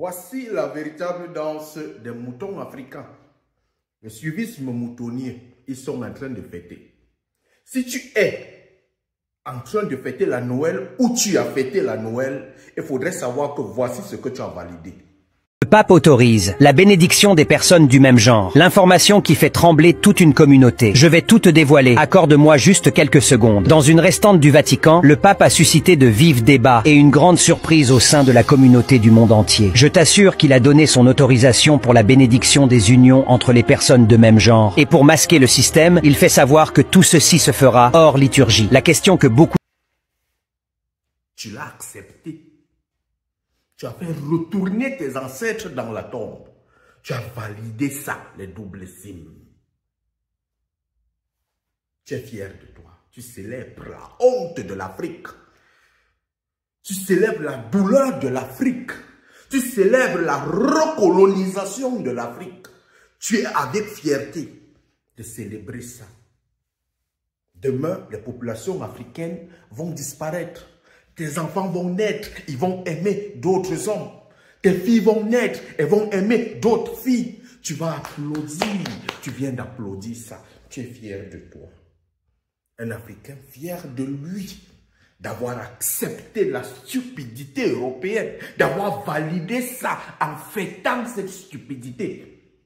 Voici la véritable danse des moutons africains. Le suivisme moutonnier, ils sont en train de fêter. Si tu es en train de fêter la Noël ou tu as fêté la Noël, il faudrait savoir que voici ce que tu as validé. Le pape autorise la bénédiction des personnes du même genre. L'information qui fait trembler toute une communauté. Je vais tout te dévoiler. Accorde-moi juste quelques secondes. Dans une restante du Vatican, le pape a suscité de vifs débats et une grande surprise au sein de la communauté du monde entier. Je t'assure qu'il a donné son autorisation pour la bénédiction des unions entre les personnes de même genre. Et pour masquer le système, il fait savoir que tout ceci se fera hors liturgie. La question que beaucoup... Tu l'as accepté. Tu as fait retourner tes ancêtres dans la tombe. Tu as validé ça, les doubles signes. Tu es fier de toi. Tu célèbres la honte de l'Afrique. Tu célèbres la douleur de l'Afrique. Tu célèbres la recolonisation de l'Afrique. Tu es avec fierté de célébrer ça. Demain, les populations africaines vont disparaître. Tes enfants vont naître, ils vont aimer d'autres hommes. Tes filles vont naître, elles vont aimer d'autres filles. Tu vas applaudir, tu viens d'applaudir ça. Tu es fier de toi. Un Africain fier de lui, d'avoir accepté la stupidité européenne, d'avoir validé ça en fêtant cette stupidité.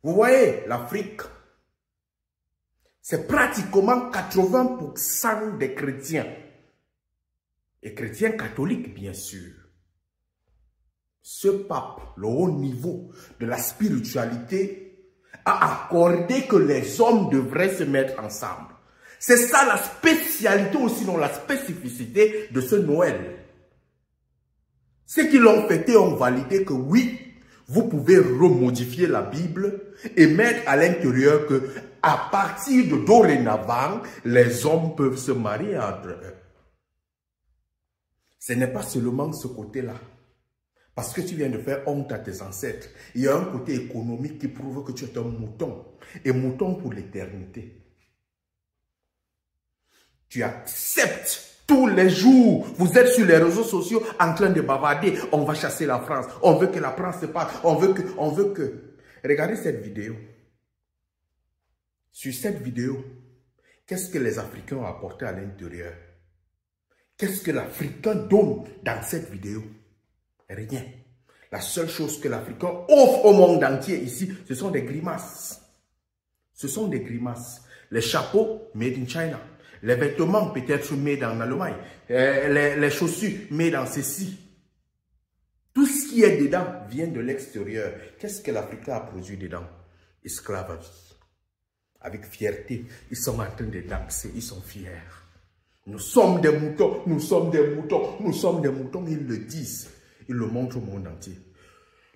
Vous voyez, l'Afrique, c'est pratiquement 80% des chrétiens. Et chrétiens catholiques, bien sûr. Ce pape, le haut niveau de la spiritualité, a accordé que les hommes devraient se mettre ensemble. C'est ça la spécialité ou sinon la spécificité de ce Noël. Ceux qui l'ont fêté ont validé que oui, vous pouvez remodifier la Bible et mettre à l'intérieur que à partir de dorénavant, les hommes peuvent se marier entre eux. Ce n'est pas seulement ce côté-là. Parce que tu viens de faire honte à tes ancêtres. Il y a un côté économique qui prouve que tu es un mouton. Et mouton pour l'éternité. Tu acceptes tous les jours. Vous êtes sur les réseaux sociaux en train de bavarder. On va chasser la France. On veut que la France se parte. On veut que... Regardez cette vidéo. Sur cette vidéo, qu'est-ce que les Africains ont apporté à l'intérieur? Qu'est-ce que l'Africain donne dans cette vidéo? Rien. La seule chose que l'Africain offre au monde entier ici, ce sont des grimaces. Ce sont des grimaces. Les chapeaux, made in China. Les vêtements, peut-être made en Allemagne. Les chaussures, made en ceci. Tout ce qui est dedans vient de l'extérieur. Qu'est-ce que l'Africain a produit dedans? Esclavagie. Avec fierté, ils sont en train de danser, ils sont fiers. Nous sommes des moutons, nous sommes des moutons, nous sommes des moutons, ils le disent. Ils le montrent au monde entier.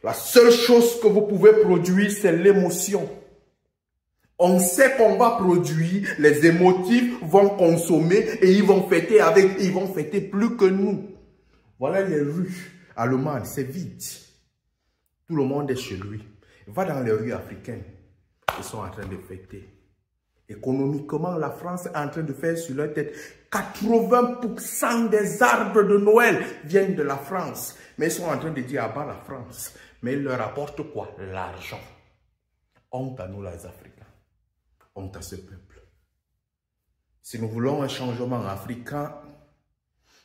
La seule chose que vous pouvez produire, c'est l'émotion. On sait qu'on va produire, les émotifs vont consommer et ils vont fêter avec, ils vont fêter plus que nous. Voilà les rues allemandes, c'est vide. Tout le monde est chez lui. Va dans les rues africaines, ils sont en train de fêter. Économiquement, la France est en train de faire sur leur tête. 80% des arbres de Noël viennent de la France. Mais ils sont en train de dire à bas la France. Mais ils leur apportent quoi? L'argent. Honte à nous les Africains. Honte à ce peuple. Si nous voulons un changement africain,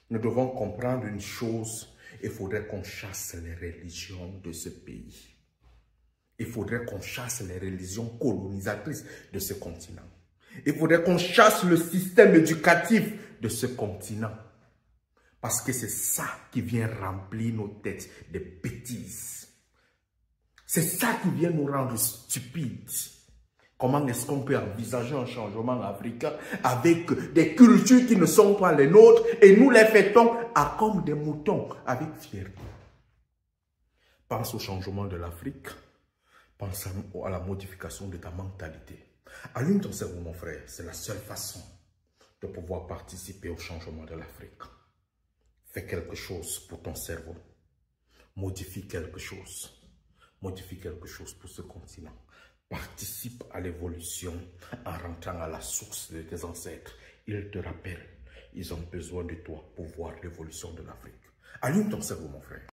nous devons comprendre une chose. Il faudrait qu'on chasse les religions de ce pays. Il faudrait qu'on chasse les religions colonisatrices de ce continent. Il faudrait qu'on chasse le système éducatif de ce continent. Parce que c'est ça qui vient remplir nos têtes de bêtises. C'est ça qui vient nous rendre stupides. Comment est-ce qu'on peut envisager un changement africain avec des cultures qui ne sont pas les nôtres et nous les fêtons à comme des moutons avec fierté? Pense au changement de l'Afrique. Pense à la modification de ta mentalité. Allume ton cerveau, mon frère. C'est la seule façon de pouvoir participer au changement de l'Afrique. Fais quelque chose pour ton cerveau. Modifie quelque chose. Modifie quelque chose pour ce continent. Participe à l'évolution en rentrant à la source de tes ancêtres. Ils te rappellent. Ils ont besoin de toi pour voir l'évolution de l'Afrique. Allume ton cerveau, mon frère.